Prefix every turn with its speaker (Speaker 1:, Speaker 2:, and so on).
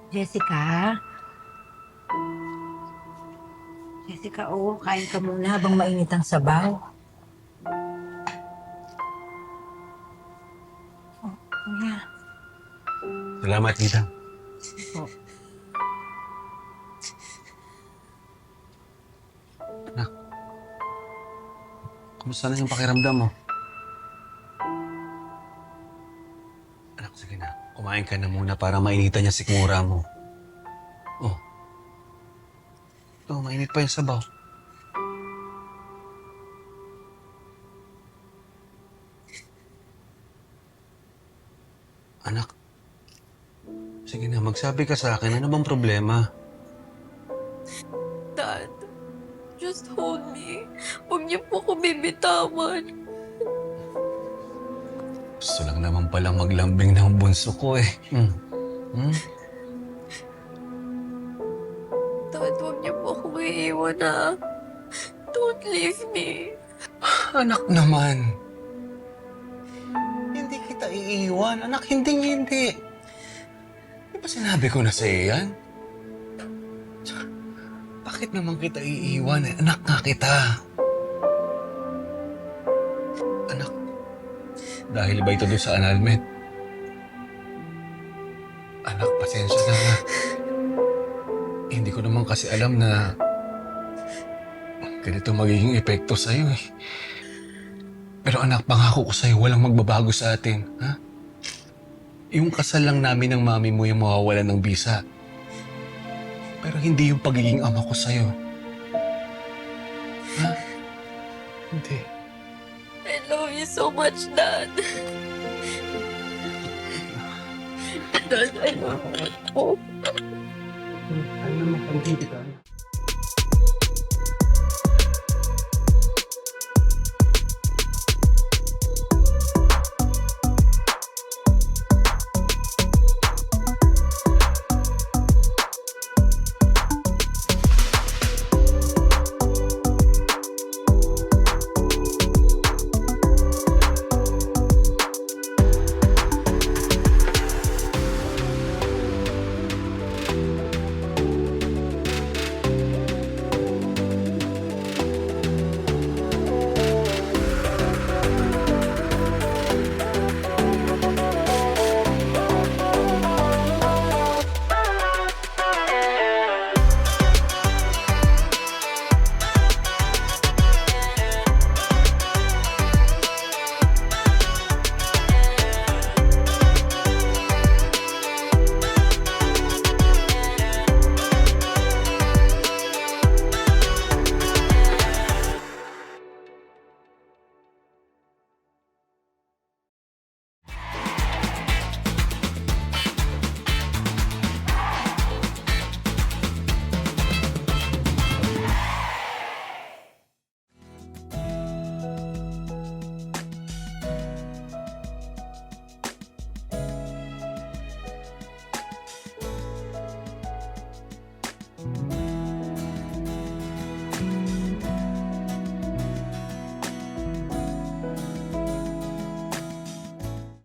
Speaker 1: Jessica? Jessica, kain ka muna habang mainit ang sabaw. Kuya.
Speaker 2: Salamat, tita.
Speaker 1: Po.
Speaker 2: Anak, kumusta na yung pakiramdam mo? Anak, sige na. Kumain ka na muna para mainitan niya sikmura mo. Oh. Ito, mainit pa yung sabaw. Anak, sige na, magsabi ka sa akin. Ano bang problema?
Speaker 3: Dad, just hold me. Huwag niyo po ko bibitawan.
Speaker 2: Gusto lang naman palang maglambing ng bunso ko eh.
Speaker 3: Dad, huwag niyo po ako iiwan na. Don't leave me.
Speaker 2: Anak naman. Hindi kita iiwan. Anak, hindi. Di ba sinabi ko na sa'yo yan? Tsaka, bakit naman kita iiwan eh? Anak nga kita. Anak, dahil ba ito doon sa annulment? Anak, pasensya na. Hindi ko naman kasi alam na ganito magiging epekto sa'yo eh. Pero anak, pangako ko sa'yo, walang magbabago sa atin, ha? Yung kasal lang namin ng mami mo yung mawawalan ng bisa. Pero hindi yung pagiging ama ko sa'yo. Ha? Hindi.
Speaker 3: I love you so much, Dad. Dad, I love you.
Speaker 2: Ano naman, hindi kita.